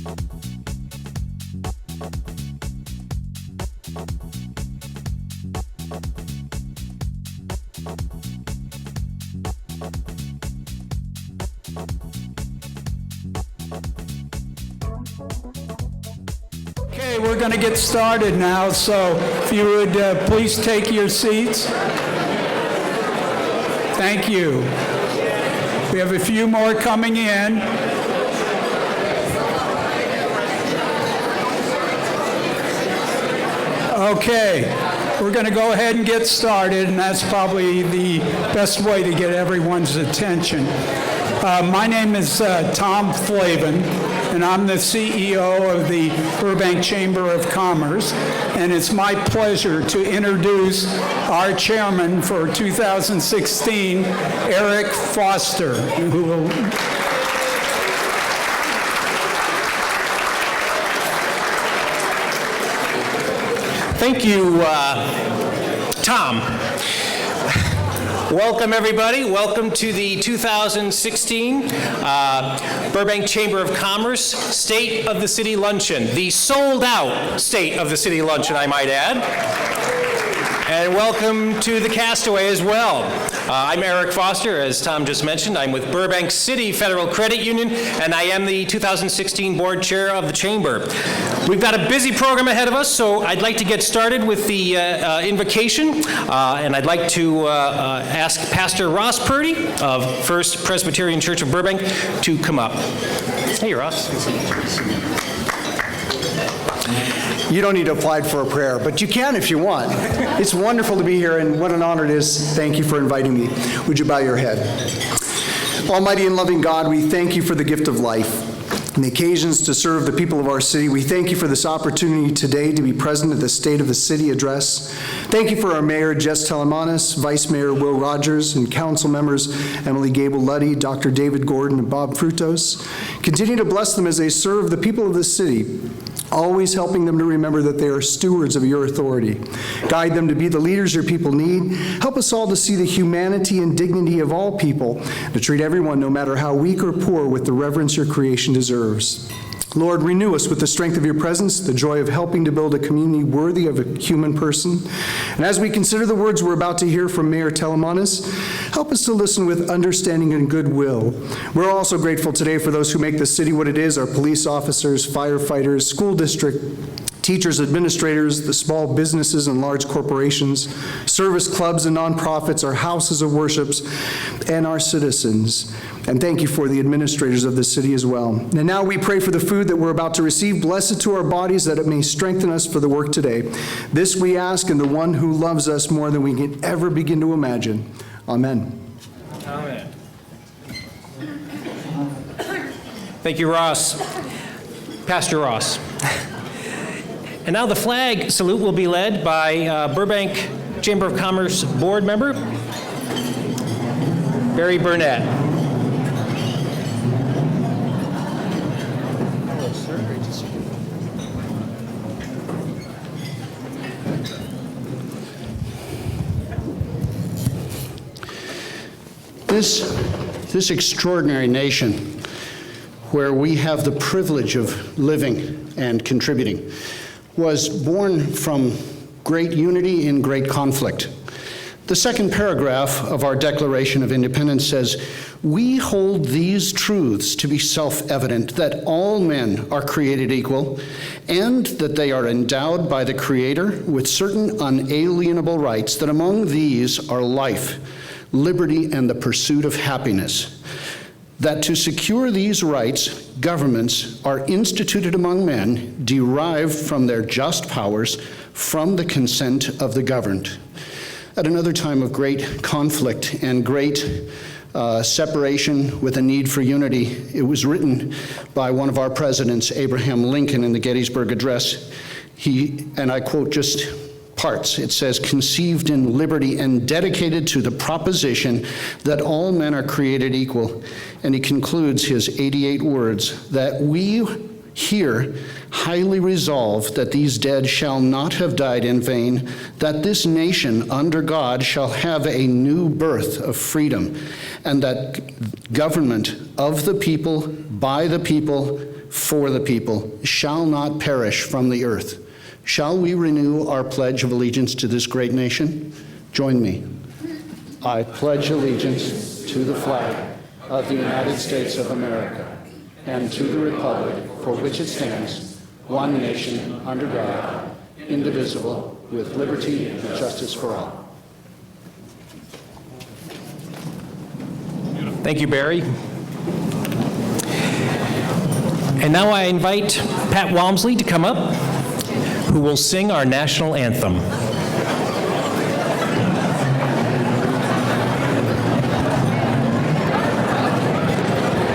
Okay, we're going to get started now, so if you would please take your seats. Thank you. We have a few more coming in. Okay, we're going to go ahead and get started, and that's probably the best way to get everyone's attention. My name is Tom Flavin, and I'm the CEO of the Burbank Chamber of Commerce, and it's my pleasure to introduce our chairman for 2016, Eric Foster, who will... Thank you, Tom. Welcome, everybody. Welcome to the 2016 Burbank Chamber of Commerce State of the City Luncheon, the sold-out State of the City Luncheon, I might add. And welcome to the Castaway as well. I'm Eric Foster, as Tom just mentioned. I'm with Burbank City Federal Credit Union, and I am the 2016 Board Chair of the Chamber. We've got a busy program ahead of us, so I'd like to get started with the invocation, and I'd like to ask Pastor Ross Purdy of First Presbyterian Church of Burbank to come up. Hey, Ross. You don't need to apply for a prayer, but you can if you want. It's wonderful to be here, and what an honor it is. Thank you for inviting me. Would you bow your head? Almighty and loving God, we thank you for the gift of life and the occasions to serve the people of our city. We thank you for this opportunity today to be present at the State of the City address. Thank you for our Mayor, Jess Talamantes, Vice Mayor Will Rogers, and Council members Emily Gable-Luddy, Dr. David Gordon, and Bob Frutos. Continue to bless them as they serve the people of the city, always helping them to remember that they are stewards of your authority. Guide them to be the leaders your people need. Help us all to see the humanity and dignity of all people, to treat everyone, no matter how weak or poor, with the reverence your creation deserves. Lord, renew us with the strength of your presence, the joy of helping to build a community worthy of a human person. And as we consider the words we're about to hear from Mayor Talamantes, help us to listen with understanding and goodwill. We're also grateful today for those who make the city what it is, our police officers, firefighters, school district, teachers, administrators, the small businesses and large corporations, service clubs and nonprofits, our houses of worships, and our citizens. And thank you for the administrators of the city as well. And now we pray for the food that we're about to receive. Bless it to our bodies, that it may strengthen us for the work today. This we ask in the one who loves us more than we can ever begin to imagine. Amen. Amen. Thank you, Ross. Pastor Ross. And now the flag salute will be led by Burbank Chamber of Commerce board member, Barry Burnett. This extraordinary nation, where we have the privilege of living and contributing, was born from great unity in great conflict. The second paragraph of our Declaration of Independence says, "We hold these truths to be self-evident, that all men are created equal, and that they are endowed by the Creator with certain unalienable rights, that among these are life, liberty, and the pursuit of happiness. That to secure these rights, governments are instituted among men, derived from their just powers, from the consent of the governed." At another time of great conflict and great separation with a need for unity, it was written by one of our presidents, Abraham Lincoln, in the Gettysburg Address. He, and I quote just parts, it says, "Conceived in liberty and dedicated to the proposition that all men are created equal." And he concludes his 88 words, "That we here highly resolve that these dead shall not have died in vain, that this nation under God shall have a new birth of freedom, and that government of the people, by the people, for the people, shall not perish from the earth. Shall we renew our pledge of allegiance to this great nation? Join me. I pledge allegiance to the flag of the United States of America and to the republic for which it stands, one nation, under God, indivisible, with liberty and justice for all. Thank you, Barry. And now I invite Pat Walmsley to come up, who will sing our national anthem.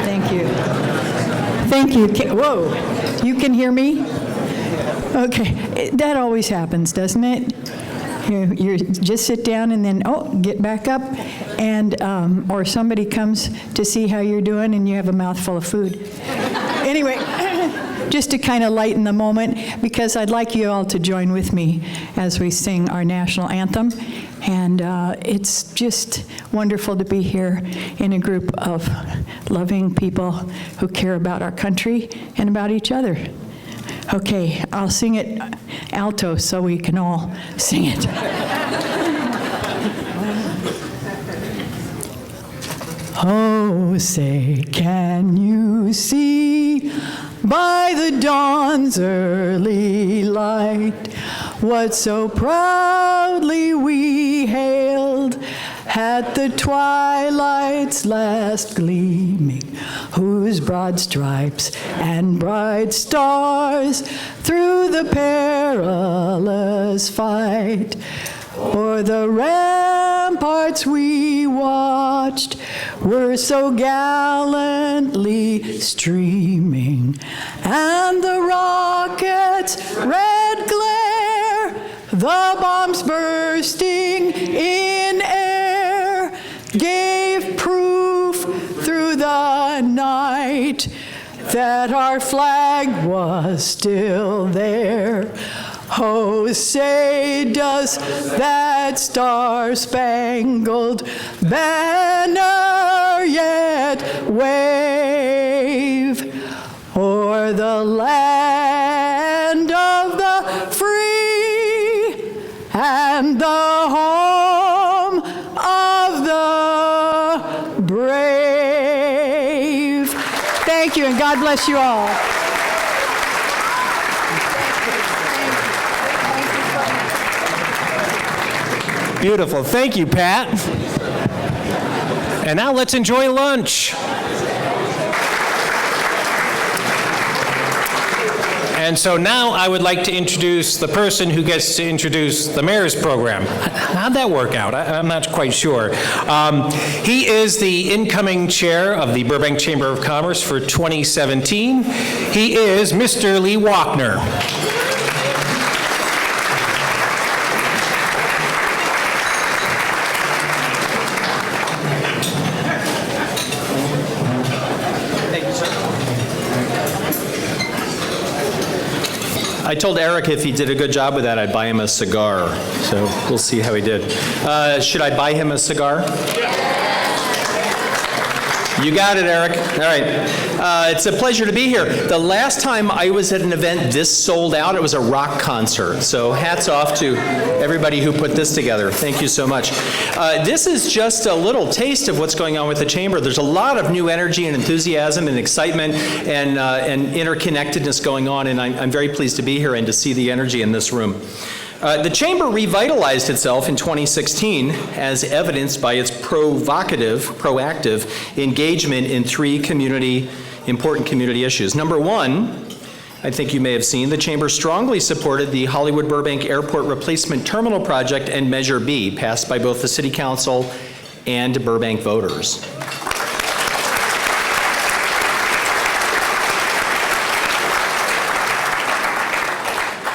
Thank you. Thank you. Whoa, you can hear me? Okay, that always happens, doesn't it? You just sit down and then, get back up, and or somebody comes to see how you're doing and you have a mouthful of food. Anyway, just to kind of lighten the moment, because I'd like you all to join with me as we sing our national anthem. And it's just wonderful to be here in a group of loving people who care about our country and about each other. Okay, I'll sing it alto so we can all sing it. Oh, say, can you see by the dawn's early light what so proudly we hailed at the twilight's last gleaming, whose broad stripes and bright stars through the perilous fight o'er the ramparts we watched were so gallantly streaming, and the rockets' red glare, the bombs bursting in air, gave proof through the night that our flag was still there. Oh, say, does that star-spangled banner yet wave o'er the land of the free and the home of the brave? Thank you, and God bless you all. Beautiful. Thank you, Pat. And now let's enjoy lunch. And so now I would like to introduce the person who gets to introduce the mayor's program. How'd that work out? I'm not quite sure. He is the incoming chair of the Burbank Chamber of Commerce for 2017. He is Mr. Lee Walkner. I told Eric if he did a good job with that, I'd buy him a cigar. So we'll see how he did. Should I buy him a cigar? You got it, Eric. All right. It's a pleasure to be here. The last time I was at an event this sold out, it was a rock concert. So hats off to everybody who put this together. Thank you so much. This is just a little taste of what's going on with the Chamber. There's a lot of new energy and enthusiasm and excitement and interconnectedness going on, and I'm very pleased to be here and to see the energy in this room. The Chamber revitalized itself in 2016 as evidenced by its proactive engagement in three important community issues. Number one, I think you may have seen, the Chamber strongly supported the Hollywood Burbank Airport Replacement Terminal Project and Measure B, passed by both the City Council and Burbank voters.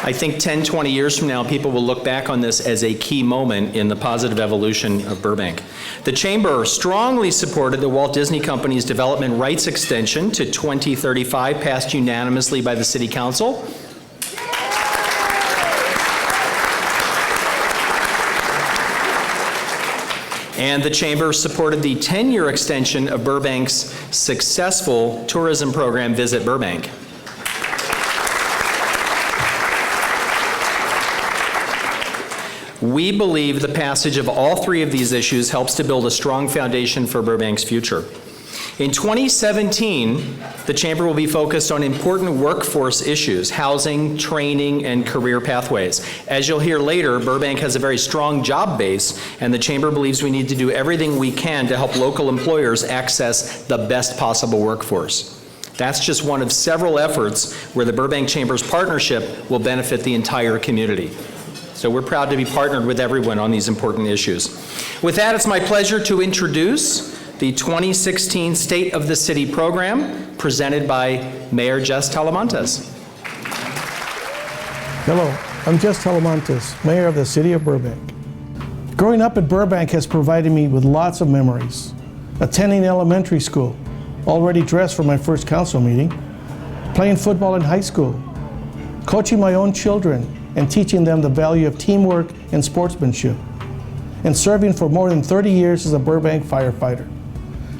I think 10, 20 years from now, people will look back on this as a key moment in the positive evolution of Burbank. The Chamber strongly supported the Walt Disney Company's development rights extension to 2035, passed unanimously by the City Council. And the Chamber supported the 10-year extension of Burbank's successful tourism program, Visit Burbank. We believe the passage of all three of these issues helps to build a strong foundation for Burbank's future. In 2017, the Chamber will be focused on important workforce issues, housing, training, and career pathways. As you'll hear later, Burbank has a very strong job base, and the Chamber believes we need to do everything we can to help local employers access the best possible workforce. That's just one of several efforts where the Burbank Chamber's partnership will benefit the entire community. So we're proud to be partnered with everyone on these important issues. With that, it's my pleasure to introduce the 2016 State of the City program presented by Mayor Jess Talamantes. Hello, I'm Jess Talamantes, Mayor of the City of Burbank. Growing up in Burbank has provided me with lots of memories. Attending elementary school, already dressed for my first council meeting, playing football in high school, coaching my own children and teaching them the value of teamwork and sportsmanship, and serving for more than 30 years as a Burbank firefighter.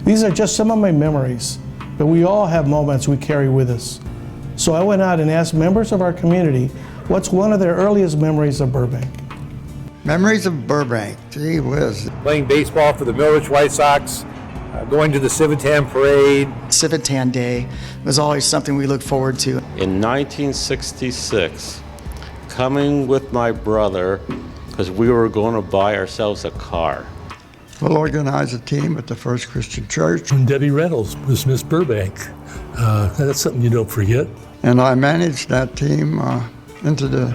These are just some of my memories, but we all have moments we carry with us. So I went out and asked members of our community what's one of their earliest memories of Burbank. Memories of Burbank, gee whiz. Playing baseball for the Millridge White Sox, going to the Civitan Parade. Civitan Day was always something we look forward to. In 1966, coming with my brother, because we were going to buy ourselves a car. We'll organize a team at the First Christian Church. And Debbie Reynolds was Miss Burbank. That's something you don't forget. And I managed that team into the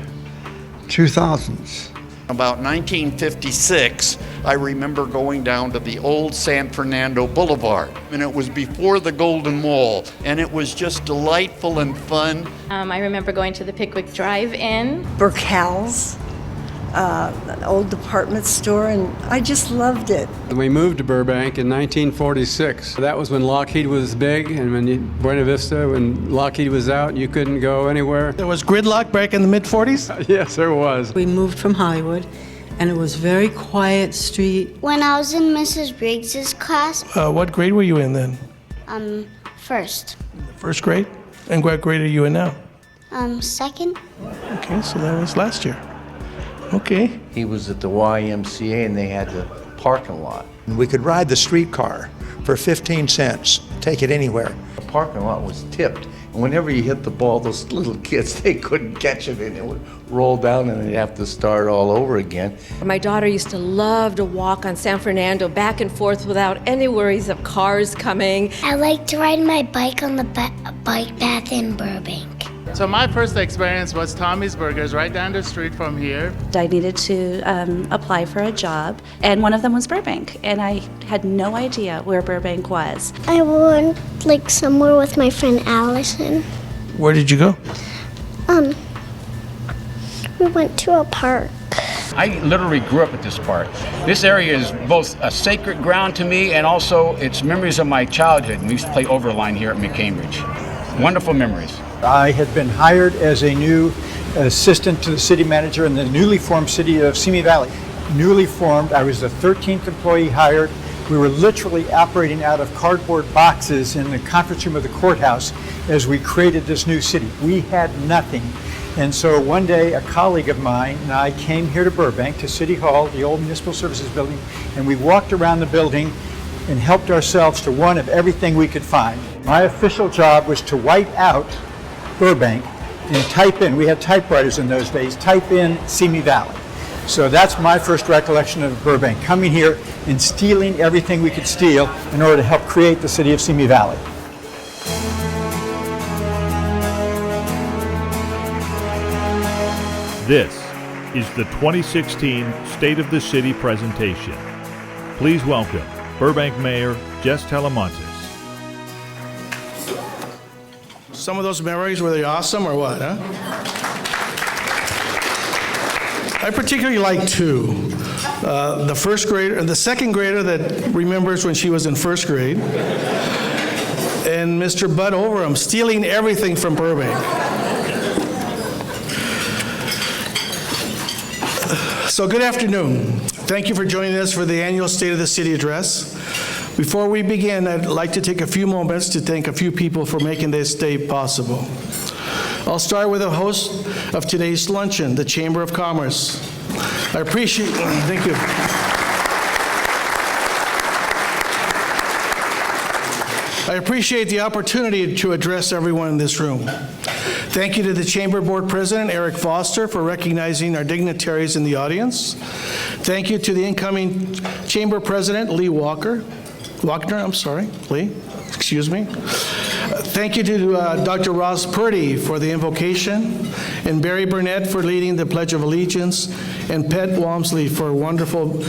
2000s. About 1956, I remember going down to the old San Fernando Boulevard, and it was before the Golden Wall, and it was just delightful and fun. I remember going to the Pickwick Drive-In. Burkell's, old department store, and I just loved it. We moved to Burbank in 1946. That was when Lockheed was big, and when Buena Vista, when Lockheed was out, you couldn't go anywhere. There was gridlock back in the mid-40s? Yes, there was. We moved from Hollywood, and it was a very quiet street. When I was in Mrs. Briggs's class. What grade were you in then? First. First grade? And what grade are you in now? Second. Okay, so that was last year. Okay. He was at the YMCA and they had the parking lot. We could ride the streetcar for 15 cents, take it anywhere. The parking lot was tipped, and whenever you hit the ball, those little kids, they couldn't catch it, and it would roll down and they'd have to start all over again. My daughter used to love to walk on San Fernando back and forth without any worries of cars coming. I like to ride my bike on the bike path in Burbank. So my first experience was Tommy's Burgers right down the street from here. I needed to apply for a job, and one of them was Burbank, and I had no idea where Burbank was. I went somewhere with my friend Allison. Where did you go? We went to a park. I literally grew up at this park. This area is both a sacred ground to me and also it's memories of my childhood. We used to play Overline here at McCambridge. Wonderful memories. I had been hired as a new assistant to the city manager in the newly formed city of Simi Valley. Newly formed, I was the 13th employee hired. We were literally operating out of cardboard boxes in the conference room of the courthouse as we created this new city. We had nothing. And so one day a colleague of mine and I came here to Burbank, to City Hall, the old Municipal Services building, and we walked around the building and helped ourselves to one of everything we could find. My official job was to white out Burbank and type in, we had typewriters in those days, type in Simi Valley. So that's my first recollection of Burbank, coming here and stealing everything we could steal in order to help create the city of Simi Valley. This is the 2016 State of the City presentation. Please welcome Burbank Mayor Jess Talamantes. Some of those memories, were they awesome or what, huh? I particularly like two. The second grader that remembers when she was in first grade, and Mr. Bud Overham stealing everything from Burbank. So good afternoon. Thank you for joining us for the annual State of the City Address. Before we begin, I'd like to take a few moments to thank a few people for making this day possible. I'll start with the host of today's luncheon, the Chamber of Commerce. I appreciate, thank you. I appreciate the opportunity to address everyone in this room. Thank you to the Chamber Board President, Eric Foster, for recognizing our dignitaries in the audience. Thank you to the incoming Chamber President, Lee Wagner, excuse me. Thank you to Dr. Ross Purdy for the invocation, and Barry Burnett for leading the Pledge of Allegiance, and Pat Walmsley for a wonderful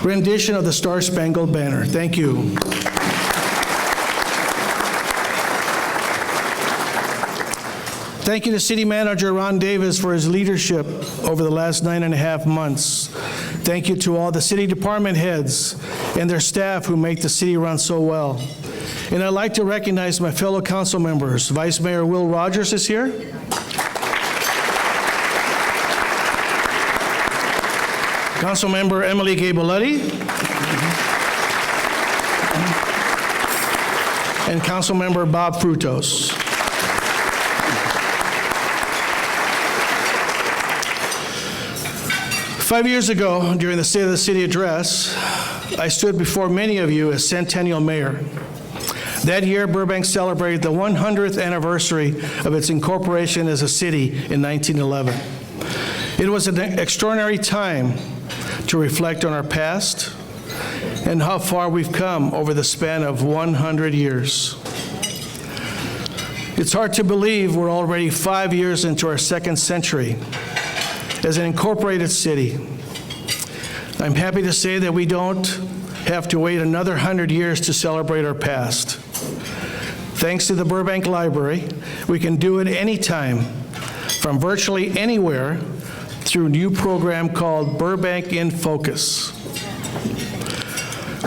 rendition of the Star-Spangled Banner. Thank you. Thank you to City Manager Ron Davis for his leadership over the last 9.5 months. Thank you to all the city department heads and their staff who make the city run so well. And I'd like to recognize my fellow council members. Vice Mayor Will Rogers is here. Councilmember Emily Gabaletti. And Councilmember Bob Frutos. Five years ago, during the State of the City Address, I stood before many of you as Centennial Mayor. That year, Burbank celebrated the 100th anniversary of its incorporation as a city in 1911. It was an extraordinary time to reflect on our past and how far we've come over the span of 100 years. It's hard to believe we're already 5 years into our second century as an incorporated city. I'm happy to say that we don't have to wait another 100 years to celebrate our past. Thanks to the Burbank Library, we can do it anytime, from virtually anywhere, through a new program called Burbank in Focus.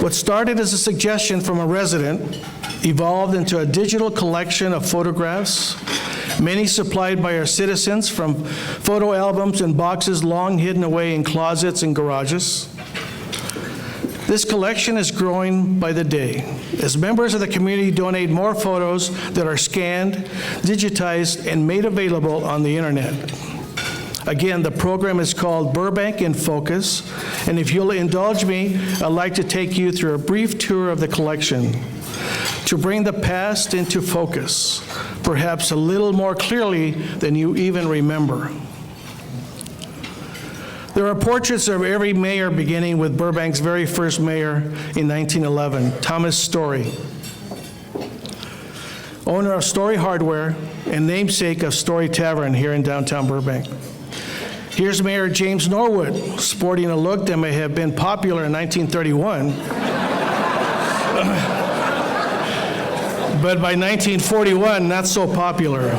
What started as a suggestion from a resident evolved into a digital collection of photographs, many supplied by our citizens from photo albums and boxes long hidden away in closets and garages. This collection is growing by the day as members of the community donate more photos that are scanned, digitized, and made available on the internet. Again, the program is called Burbank in Focus, and if you'll indulge me, I'd like to take you through a brief tour of the collection to bring the past into focus, perhaps a little more clearly than you even remember. There are portraits of every mayor, beginning with Burbank's very first mayor in 1911, Thomas Story, owner of Story Hardware and namesake of Story Tavern here in downtown Burbank. Here's Mayor James Norwood, sporting a look that may have been popular in 1931, but by 1941, not so popular.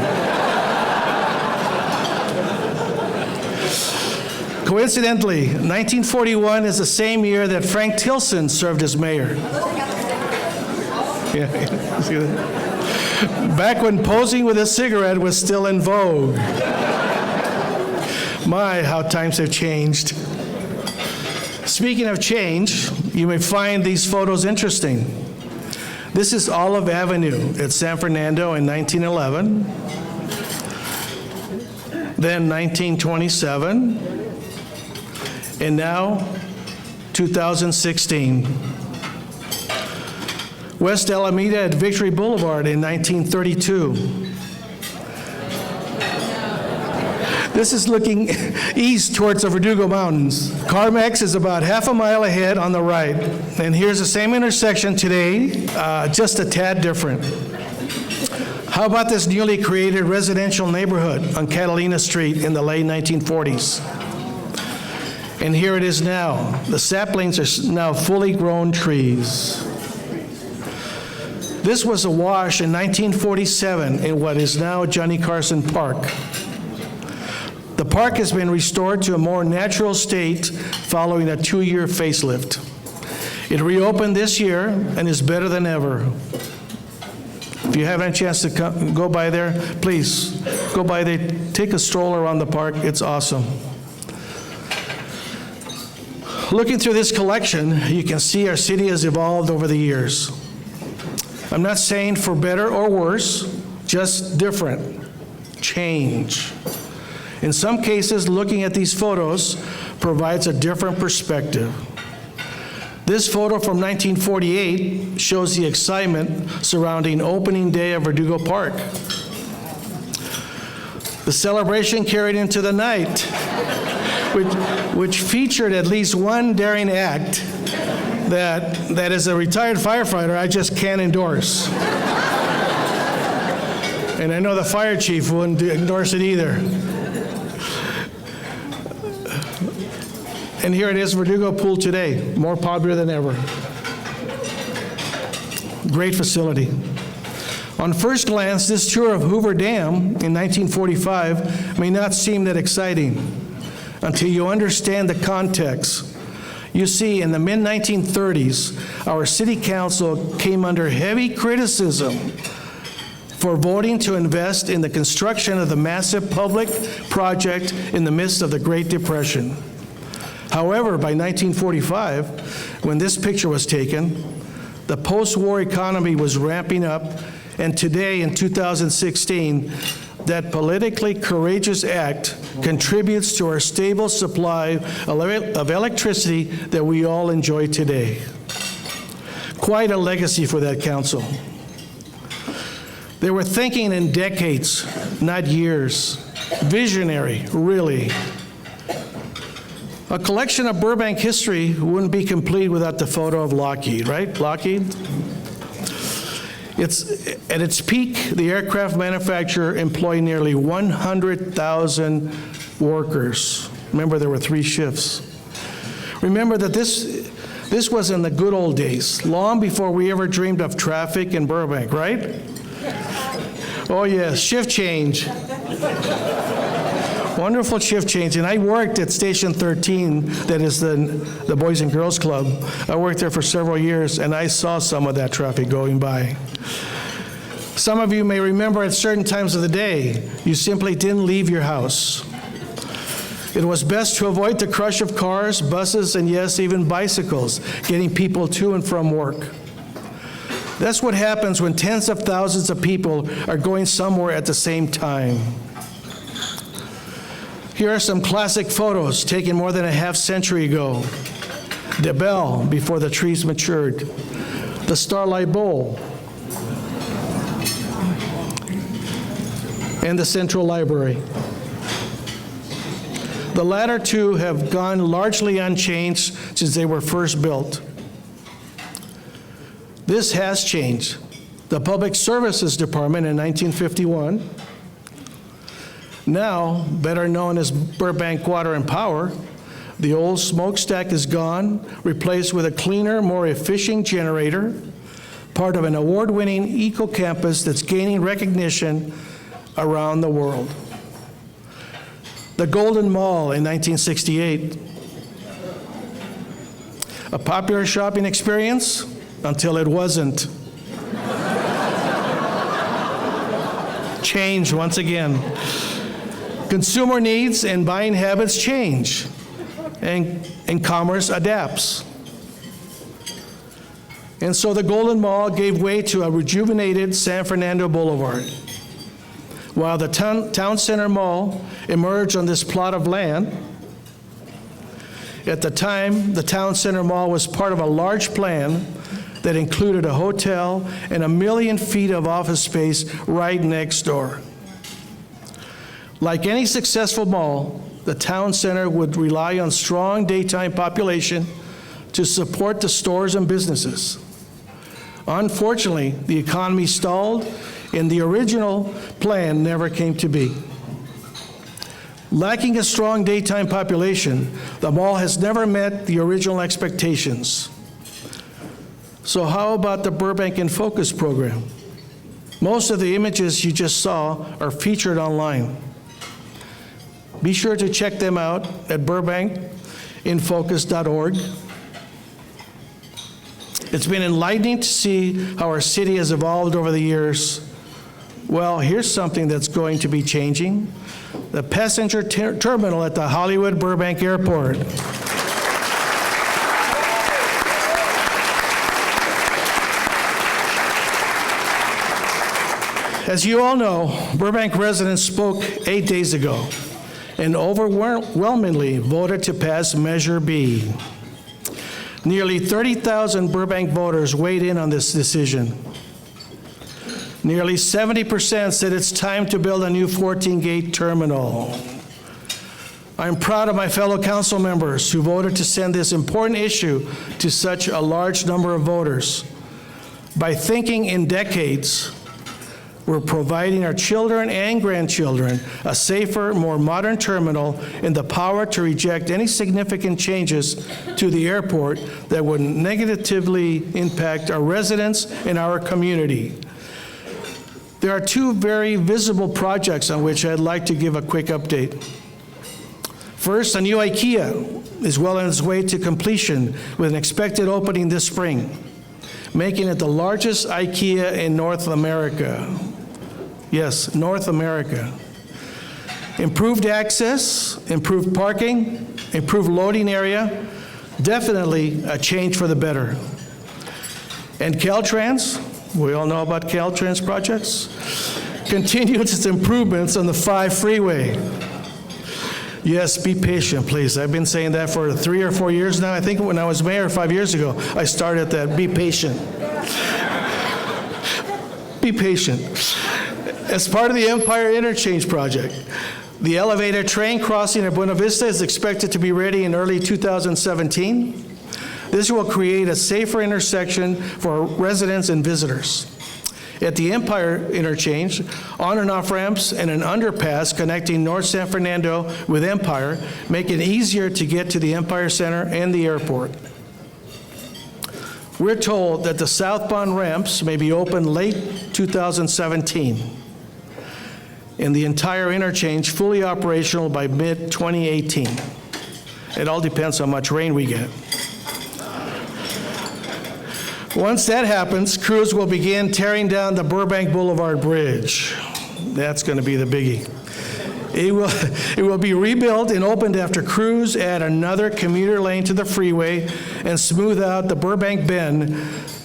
Coincidentally, 1941 is the same year that Frank Tilson served as mayor. Yeah, see that? Back when posing with a cigarette was still in vogue. My, how times have changed. Speaking of change, you may find these photos interesting. This is Olive Avenue at San Fernando in 1911, then 1927, and now 2016. West Alameda at Victory Boulevard in 1932. This is looking east towards the Verdugo Mountains. Carmex is about half a mile ahead on the right. And here's the same intersection today, just a tad different. How about this newly created residential neighborhood on Catalina Street in the late 1940s? And here it is now. The saplings are now fully grown trees. This was awash in 1947 in what is now Johnny Carson Park. The park has been restored to a more natural state following a 2-year facelift. It reopened this year and is better than ever. If you haven't had a chance to go by there, please go by there, take a stroll around the park. It's awesome. Looking through this collection, you can see our city has evolved over the years. I'm not saying for better or worse, just different. Change. In some cases, looking at these photos provides a different perspective. This photo from 1948 shows the excitement surrounding opening day of Verdugo Park. The celebration carried into the night, which featured at least one daring act that as a retired firefighter, I just can't endorse. And I know the fire chief wouldn't endorse it either. And here it is, Verdugo Pool today, more popular than ever. Great facility. On first glance, this tour of Hoover Dam in 1945 may not seem that exciting until you understand the context. You see, in the mid-1930s, our city council came under heavy criticism for voting to invest in the construction of the massive public project in the midst of the Great Depression. However, by 1945, when this picture was taken, the post-war economy was ramping up, and today, in 2016, that politically courageous act contributes to our stable supply of electricity that we all enjoy today. Quite a legacy for that council. They were thinking in decades, not years. Visionary, really. A collection of Burbank history wouldn't be complete without the photo of Lockheed, right? Lockheed? At its peak, the aircraft manufacturer employed nearly 100,000 workers. Remember, there were 3 shifts. Remember that this was in the good old days, long before we ever dreamed of traffic in Burbank, right? Oh yes, shift change. Wonderful shift change. And I worked at Station 13, that is the Boys and Girls Club. I worked there for several years, and I saw some of that traffic going by. Some of you may remember at certain times of the day, you simply didn't leave your house. It was best to avoid the crush of cars, buses, and yes, even bicycles, getting people to and from work. That's what happens when tens of thousands of people are going somewhere at the same time. Here are some classic photos taken more than a half-century ago. The Bell, before the trees matured. The Starlight Bowl. And the Central Library. The latter two have gone largely unchanged since they were first built. This has changed. The Public Services Department in 1951, now better known as Burbank Water and Power, the old smokestack is gone, replaced with a cleaner, more efficient generator, part of an award-winning eco-campus that's gaining recognition around the world. The Golden Mall in 1968, a popular shopping experience until it wasn't. Change once again. Consumer needs and buying habits change, and commerce adapts. And so the Golden Mall gave way to a rejuvenated San Fernando Boulevard, while the Town Center Mall emerged on this plot of land. At the time, the Town Center Mall was part of a large plan that included a hotel and 1 million feet of office space right next door. Like any successful mall, the Town Center would rely on strong daytime population to support the stores and businesses. Unfortunately, the economy stalled, and the original plan never came to be. Lacking a strong daytime population, the mall has never met the original expectations. So how about the Burbank in Focus program? Most of the images you just saw are featured online. Be sure to check them out at burbankinfocus.org. It's been enlightening to see how our city has evolved over the years. Well, here's something that's going to be changing: the passenger terminal at the Hollywood Burbank Airport. As you all know, Burbank residents spoke 8 days ago and overwhelmingly voted to pass Measure B. Nearly 30,000 Burbank voters weighed in on this decision. Nearly 70% said it's time to build a new 14-gate terminal. I'm proud of my fellow council members who voted to send this important issue to such a large number of voters. By thinking in decades, we're providing our children and grandchildren a safer, more modern terminal and the power to reject any significant changes to the airport that would negatively impact our residents and our community. There are two very visible projects on which I'd like to give a quick update. First, a new IKEA is well on its way to completion with an expected opening this spring, making it the largest IKEA in North America. Yes, North America. Improved access, improved parking, improved loading area, definitely a change for the better. And Caltrans, we all know about Caltrans projects, continues its improvements on the 5 freeway. Yes, be patient, please. I've been saying that for 3 or 4 years now. I think when I was mayor 5 years ago, I started that, be patient. Be patient. As part of the Empire Interchange project, the elevated train crossing at Buena Vista is expected to be ready in early 2017. This will create a safer intersection for residents and visitors. At the Empire Interchange, on and off ramps and an underpass connecting North San Fernando with Empire make it easier to get to the Empire Center and the airport. We're told that the southbound ramps may be open late 2017 and the entire interchange fully operational by mid-2018. It all depends how much rain we get. Once that happens, crews will begin tearing down the Burbank Boulevard Bridge. That's going to be the biggie. It will be rebuilt and opened after crews add another commuter lane to the freeway and smooth out the Burbank Bend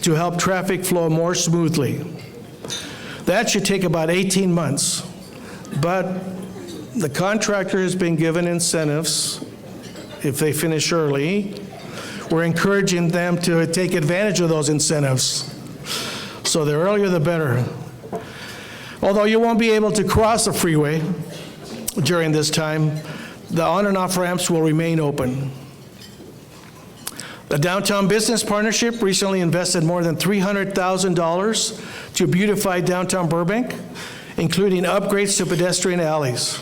to help traffic flow more smoothly. That should take about 18 months, but the contractor has been given incentives if they finish early. We're encouraging them to take advantage of those incentives. So the earlier the better. Although you won't be able to cross the freeway during this time, the on and off ramps will remain open. The Downtown Business Partnership recently invested more than $300,000 to beautify downtown Burbank, including upgrades to pedestrian alleys.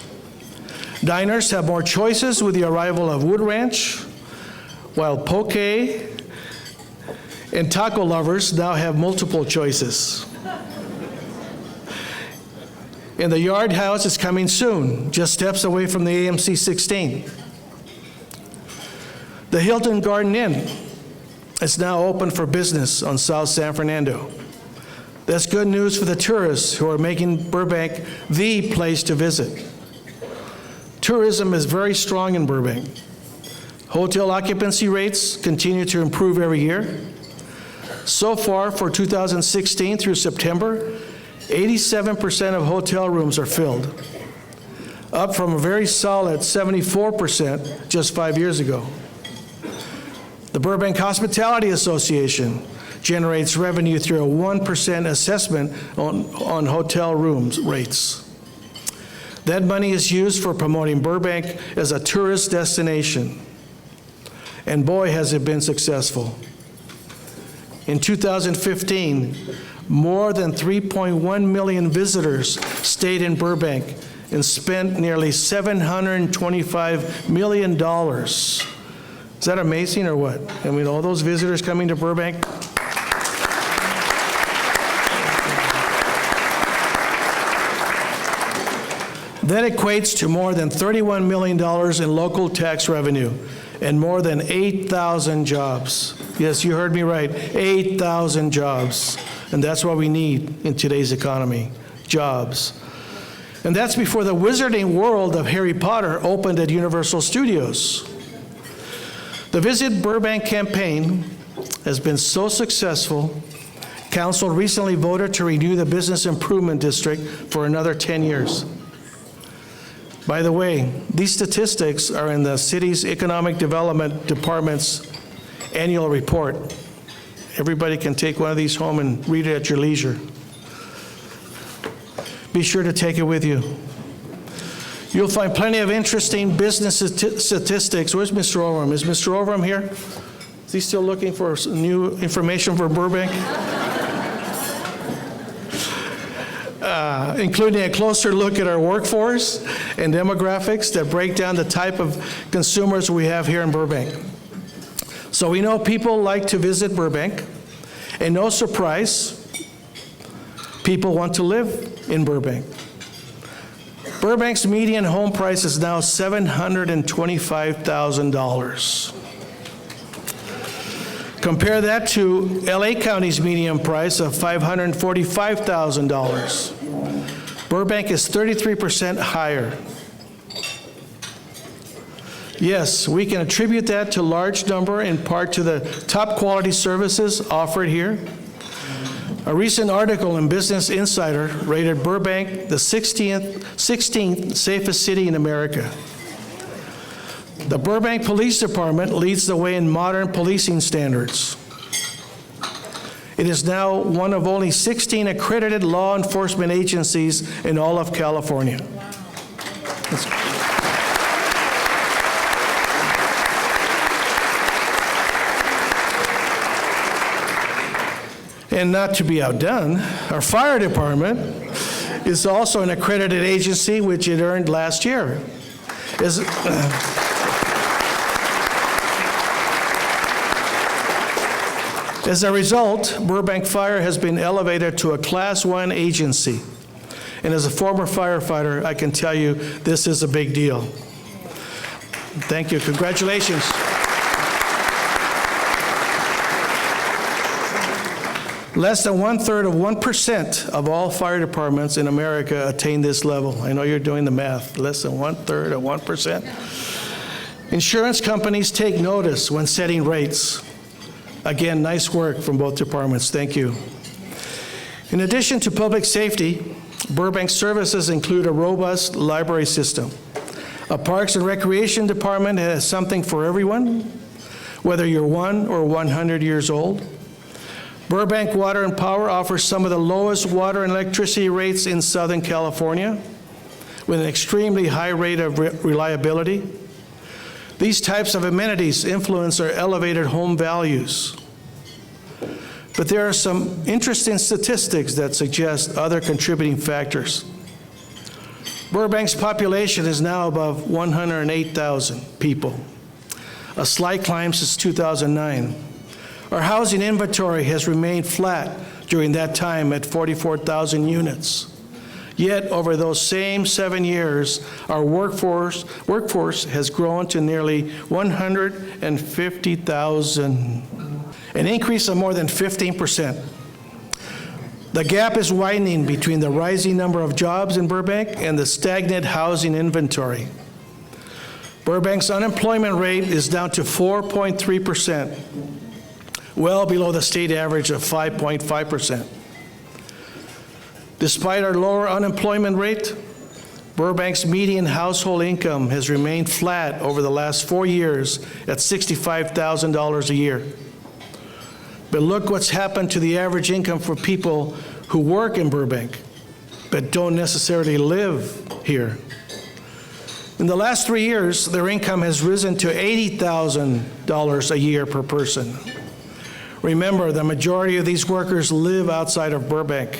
Diners have more choices with the arrival of Wood Ranch, while poke and taco lovers now have multiple choices. And the Yard House is coming soon, just steps away from the AMC 16. The Hilton Garden Inn is now open for business on South San Fernando. That's good news for the tourists who are making Burbank the place to visit. Tourism is very strong in Burbank. Hotel occupancy rates continue to improve every year. So far, for 2016 through September, 87% of hotel rooms are filled, up from a very solid 74% just 5 years ago. The Burbank Hospitality Association generates revenue through a 1% assessment on hotel rooms rates. That money is used for promoting Burbank as a tourist destination. And boy, has it been successful. In 2015, more than 3.1 million visitors stayed in Burbank and spent nearly $725 million. Is that amazing or what? I mean, all those visitors coming to Burbank. That equates to more than $31 million in local tax revenue and more than 8,000 jobs. Yes, you heard me right, 8,000 jobs. And that's what we need in today's economy, jobs. And that's before the Wizarding World of Harry Potter opened at Universal Studios. The Visit Burbank campaign has been so successful, Council recently voted to renew the Business Improvement District for another 10 years. By the way, these statistics are in the city's Economic Development Department's annual report. Everybody can take one of these home and read it at your leisure. Be sure to take it with you. You'll find plenty of interesting business statistics. Where's Mr. Overham? Is Mr. Overham here? Is he still looking for new information for Burbank? Including a closer look at our workforce and demographics that break down the type of consumers we have here in Burbank. So we know people like to visit Burbank, and no surprise, people want to live in Burbank. Burbank's median home price is now $725,000. Compare that to LA County's median price of $545,000. Burbank is 33% higher. Yes, we can attribute that to large number in part to the top quality services offered here. A recent article in Business Insider rated Burbank the 16th safest city in America. The Burbank Police Department leads the way in modern policing standards. It is now one of only 16 accredited law enforcement agencies in all of California. And not to be outdone, our fire department is also an accredited agency, which it earned last year. As a result, Burbank Fire has been elevated to a Class 1 agency. And as a former firefighter, I can tell you this is a big deal. Thank you. Congratulations. Less than 1/3 of 1% of all fire departments in America attain this level. I know you're doing the math. Less than 1/3 of 1%. Insurance companies take notice when setting rates. Again, nice work from both departments. Thank you. In addition to public safety, Burbank services include a robust library system. A Parks and Recreation department has something for everyone, whether you're 1 or 100 years old. Burbank Water and Power offers some of the lowest water and electricity rates in Southern California, with an extremely high rate of reliability. These types of amenities influence our elevated home values. But there are some interesting statistics that suggest other contributing factors. Burbank's population is now above 108,000 people, a slight climb since 2009. Our housing inventory has remained flat during that time at 44,000 units. Yet, over those same 7 years, our workforce has grown to nearly 150,000, an increase of more than 15%. The gap is widening between the rising number of jobs in Burbank and the stagnant housing inventory. Burbank's unemployment rate is down to 4.3%, well below the state average of 5.5%. Despite our lower unemployment rate, Burbank's median household income has remained flat over the last 4 years at $65,000 a year. But look what's happened to the average income for people who work in Burbank, but don't necessarily live here. In the last 3 years, their income has risen to $80,000 a year per person. Remember, the majority of these workers live outside of Burbank.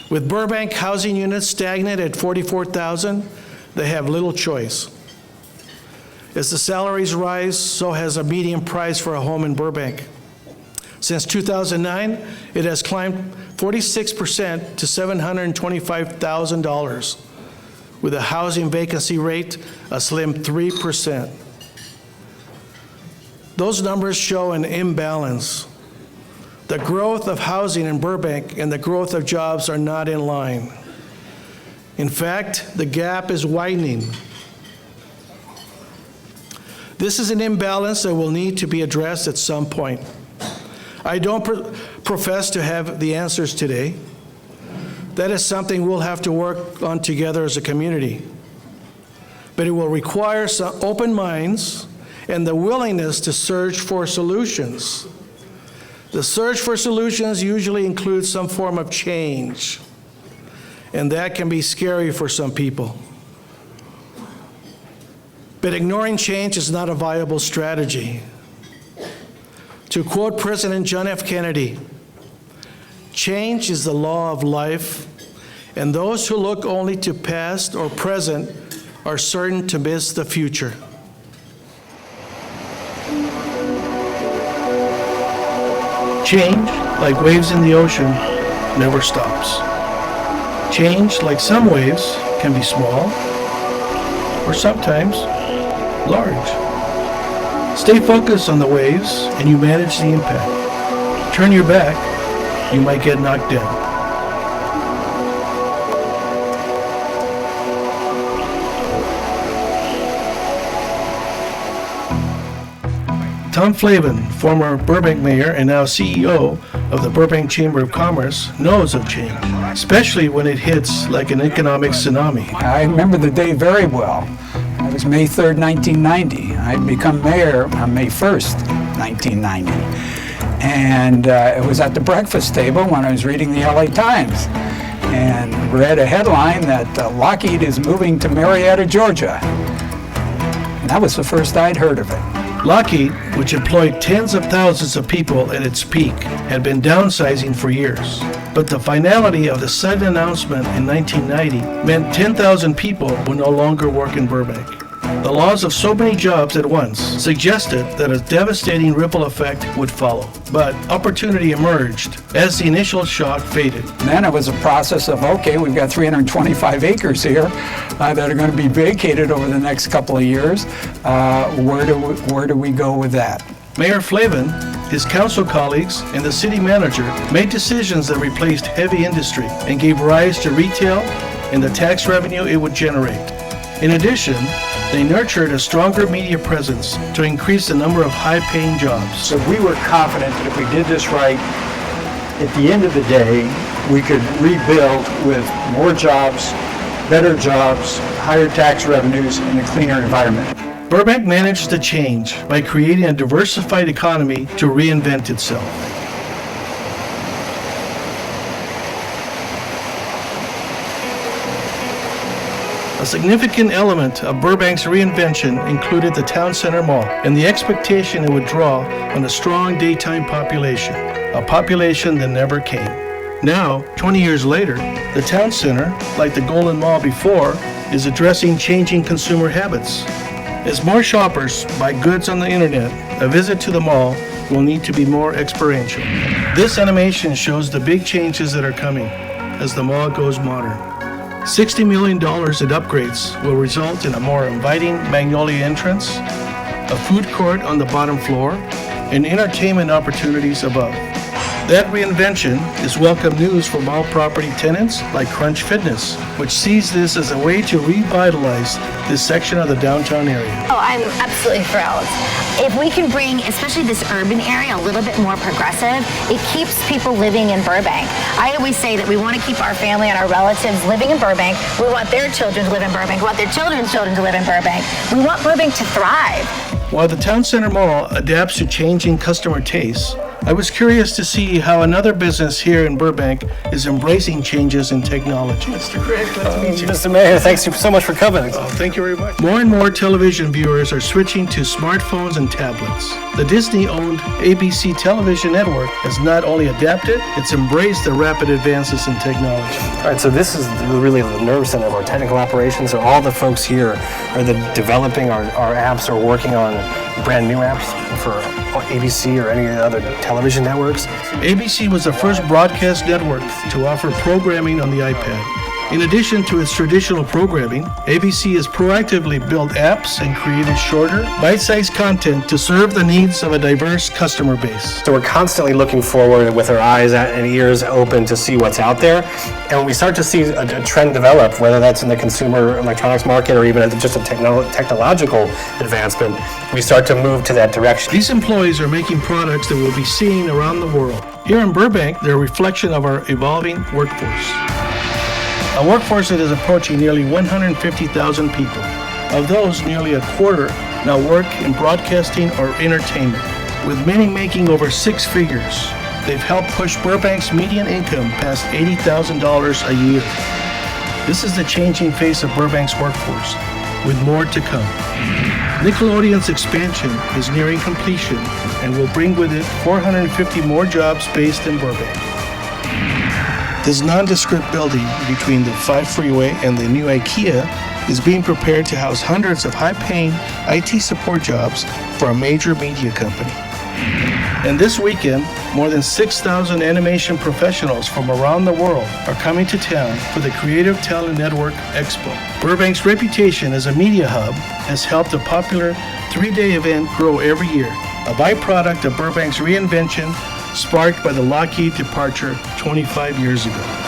With Burbank housing units stagnant at 44,000, they have little choice. As the salaries rise, so has a median price for a home in Burbank. Since 2009, it has climbed 46% to $725,000, with a housing vacancy rate a slim 3%. Those numbers show an imbalance. The growth of housing in Burbank and the growth of jobs are not in line. In fact, the gap is widening. This is an imbalance that will need to be addressed at some point. I don't profess to have the answers today. That is something we'll have to work on together as a community. But it will require some open minds and the willingness to search for solutions. The search for solutions usually includes some form of change, and that can be scary for some people. But ignoring change is not a viable strategy. To quote President John F. Kennedy, "Change is the law of life, and those who look only to past or present are certain to miss the future." Change, like waves in the ocean, never stops. Change, like some waves, can be small, or sometimes large. Stay focused on the waves and you manage the impact. Turn your back, you might get knocked down. Tom Flavin, former Burbank mayor and now CEO of the Burbank Chamber of Commerce, knows of change, especially when it hits like an economic tsunami. I remember the day very well. It was May 3rd, 1990. I'd become mayor on May 1st, 1990. And it was at the breakfast table when I was reading the LA Times and read a headline that Lockheed is moving to Marietta, Georgia. And that was the first I'd heard of it. Lockheed, which employed tens of thousands of people at its peak, had been downsizing for years. But the finality of the sudden announcement in 1990 meant 10,000 people would no longer work in Burbank. The loss of so many jobs at once suggested that a devastating ripple effect would follow. But opportunity emerged as the initial shock faded. Then it was a process of, okay, we've got 325 acres here that are going to be vacated over the next couple of years. Where do we go with that? Mayor Flavin, his council colleagues, and the city manager made decisions that replaced heavy industry and gave rise to retail and the tax revenue it would generate. In addition, they nurtured a stronger media presence to increase the number of high-paying jobs. So we were confident that if we did this right, at the end of the day, we could rebuild with more jobs, better jobs, higher tax revenues, and a cleaner environment. Burbank managed to change by creating a diversified economy to reinvent itself. A significant element of Burbank's reinvention included the town center mall and the expectation it would draw on a strong daytime population, a population that never came. Now, 20 years later, the town center, like the Golden Mall before, is addressing changing consumer habits. As more shoppers buy goods on the internet, a visit to the mall will need to be more experiential. This animation shows the big changes that are coming as the mall goes modern. $60 million in upgrades will result in a more inviting Magnolia entrance, a food court on the bottom floor, and entertainment opportunities above. That reinvention is welcome news for mall property tenants like Crunch Fitness, which sees this as a way to revitalize this section of the downtown area. Oh, I'm absolutely thrilled. If we can bring, especially this urban area, a little bit more progressive, it keeps people living in Burbank. I always say that we want to keep our family and our relatives living in Burbank. We want their children to live in Burbank. We want their children's children to live in Burbank. We want Burbank to thrive. While the Town Center Mall adapts to changing customer tastes, I was curious to see how another business here in Burbank is embracing changes in technology. Mr. Craig, glad to meet you. Mr. Mayor, thanks so much for coming. Thank you very much. More and more television viewers are switching to smartphones and tablets. The Disney-owned ABC television network has not only adapted, it's embraced the rapid advances in technology. All right, so this is really the nerve center of our technical operations. So all the folks here are developing our apps or working on brand new apps for ABC or any other television networks. ABC was the first broadcast network to offer programming on the iPad. In addition to its traditional programming, ABC has proactively built apps and created shorter, bite-sized content to serve the needs of a diverse customer base. So we're constantly looking forward with our eyes and ears open to see what's out there. And when we start to see a trend develop, whether that's in the consumer electronics market or even just a technological advancement, we start to move to that direction. These employees are making products that will be seen around the world. Here in Burbank, they're a reflection of our evolving workforce. A workforce that is approaching nearly 150,000 people. Of those, nearly a quarter now work in broadcasting or entertainment, with many making over 6 figures. They've helped push Burbank's median income past $80,000 a year. This is the changing face of Burbank's workforce, with more to come. Nickelodeon's expansion is nearing completion and will bring with it 450 more jobs based in Burbank. This nondescript building between the 5 freeway and the new IKEA is being prepared to house hundreds of high-paying IT support jobs for a major media company. And this weekend, more than 6,000 animation professionals from around the world are coming to town for the Creative Talent Network Expo. Burbank's reputation as a media hub has helped a popular 3-day event grow every year, a byproduct of Burbank's reinvention sparked by the Lockheed departure 25 years ago.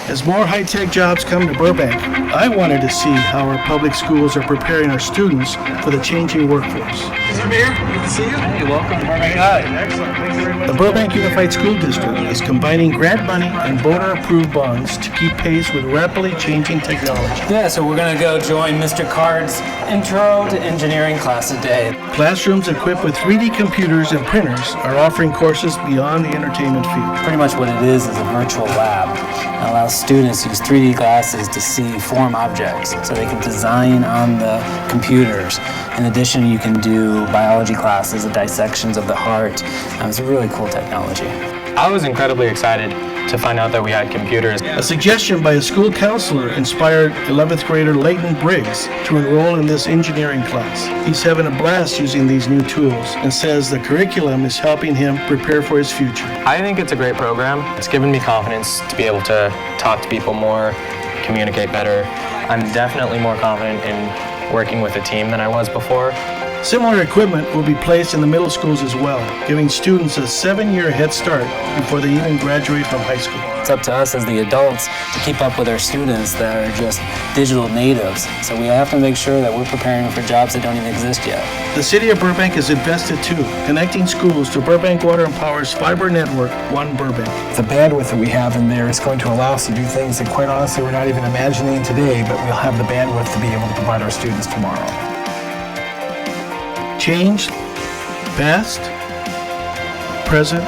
As more high-tech jobs come to Burbank, I wanted to see how our public schools are preparing our students for the changing workforce. Mr. Mayor, good to see you. Hey, welcome to Burbank. Hi. Excellent. Thank you very much. The Burbank Unified School District is combining grant money and voter-approved bonds to keep pace with rapidly changing technology. Yeah, so we're going to go join Mr. Card's Intro to Engineering class today. Classrooms equipped with 3D computers and printers are offering courses beyond the entertainment field. Pretty much what it is a virtual lab. It allows students to use 3D glasses to see form objects so they can design on the computers. In addition, you can do biology classes, the dissections of the heart. It's a really cool technology. I was incredibly excited to find out that we had computers. A suggestion by a school counselor inspired 11th grader Leighton Briggs to enroll in this engineering class. He's having a blast using these new tools and says the curriculum is helping him prepare for his future. I think it's a great program. It's given me confidence to be able to talk to people more, communicate better. I'm definitely more confident in working with a team than I was before. Similar equipment will be placed in the middle schools as well, giving students a 7-year head start before they even graduate from high school. It's up to us as the adults to keep up with our students that are just digital natives. So we have to make sure that we're preparing them for jobs that don't even exist yet. The City of Burbank is invested too, connecting schools to Burbank Water and Power's fiber network, One Burbank. The bandwidth that we have in there is going to allow us to do things that quite honestly we're not even imagining today, but we'll have the bandwidth to be able to provide our students tomorrow. Change, past, present,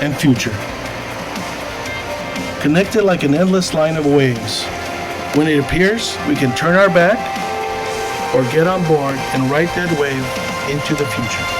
and future. Connected like an endless line of waves. When it appears, we can turn our back or get on board and ride that wave into the future.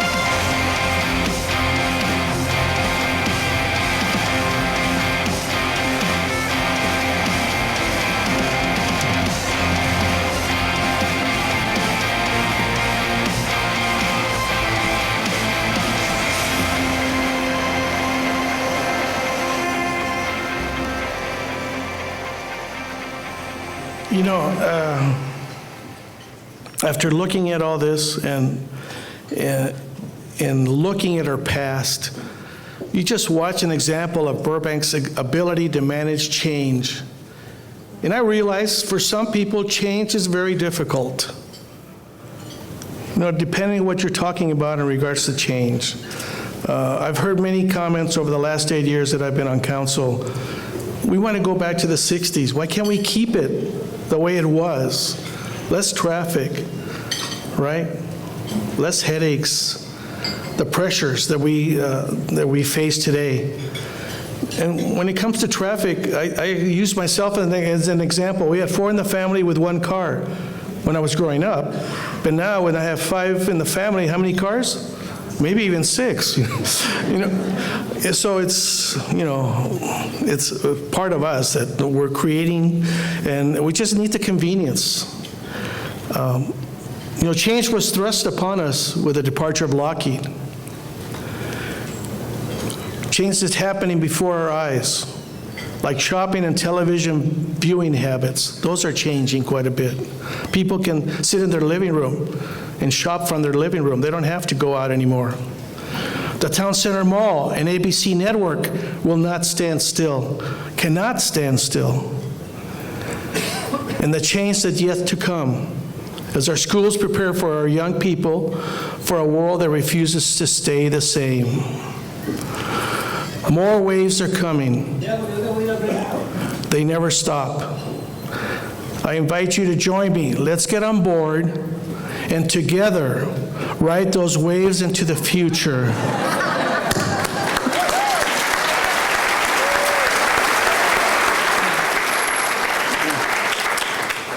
You know, after looking at all this and looking at our past, you just watch an example of Burbank's ability to manage change. And I realize for some people, change is very difficult. You know, depending on what you're talking about in regards to change. I've heard many comments over the last 8 years that I've been on council. We want to go back to the 60s. Why can't we keep it the way it was? Less traffic, right? Less headaches, the pressures that we face today. And when it comes to traffic, I use myself as an example. We had 4 in the family with 1 car when I was growing up. But now when I have 5 in the family, how many cars? Maybe even 6. You know, so it's, you know, it's part of us that we're creating, and we just need the convenience. You know, change was thrust upon us with the departure of Lockheed. change that's happening before our eyes, like shopping and television viewing habits. Those are changing quite a bit. People can sit in their living room and shop from their living room. They don't have to go out anymore. The Town Center Mall and ABC Network will not stand still, cannot stand still. And the change that's yet to come as our schools prepare for our young people for a world that refuses to stay the same. More waves are coming. They never stop. I invite you to join me. Let's get on board and together ride those waves into the future.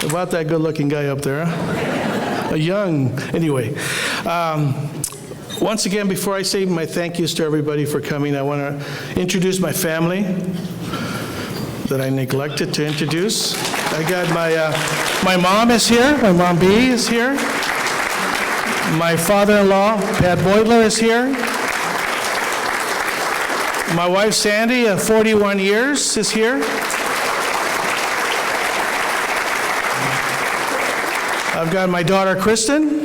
About that good-looking guy up there, huh? A young, anyway. Once again, before I say my thank yous to everybody for coming, I want to introduce my family that I neglected to introduce. I got my mom is here, my mom B is here. My father-in-law, Pat Boydler, is here. My wife, Sandy, of 41 years, is here. I've got my daughter, Kristen,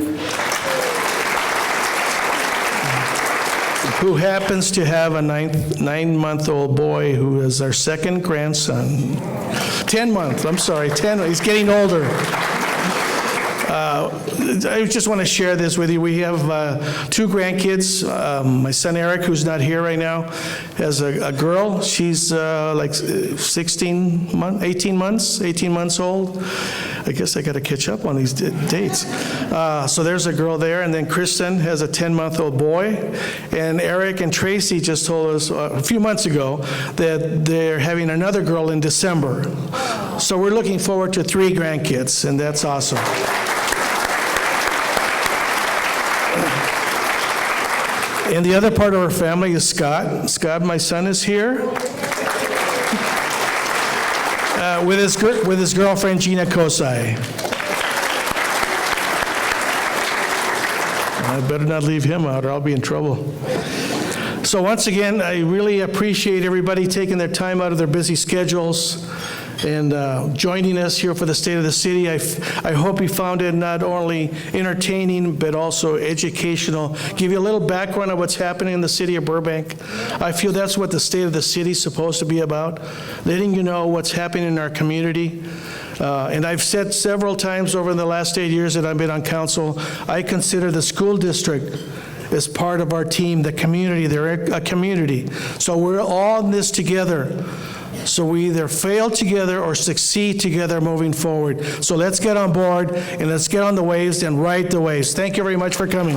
who happens to have a nine-month-old boy who is our second grandson. 10 months, I'm sorry, 10, he's getting older. I just want to share this with you. We have 2 grandkids. My son Eric, who's not here right now, has a girl. She's like 18 months old. I guess I got to catch up on these dates. So there's a girl there, and then Kristen has a 10-month-old boy. And Eric and Tracy just told us a few months ago that they're having another girl in December. So we're looking forward to 3 grandkids, and that's awesome. And the other part of our family is Scott. Scott, my son, is here with his girlfriend, Gina Kosai. I better not leave him out or I'll be in trouble. So once again, I really appreciate everybody taking their time out of their busy schedules and joining us here for the State of the City. I hope you found it not only entertaining, but also educational. Give you a little background of what's happening in the city of Burbank. I feel that's what the State of the City is supposed to be about, letting you know what's happening in our community. And I've said several times over the last 8 years that I've been on council, I consider the school district as part of our team, the community. They're a community. So we're all in this together. So we either fail together or succeed together moving forward. So let's get on board and let's get on the waves and ride the waves. Thank you very much for coming.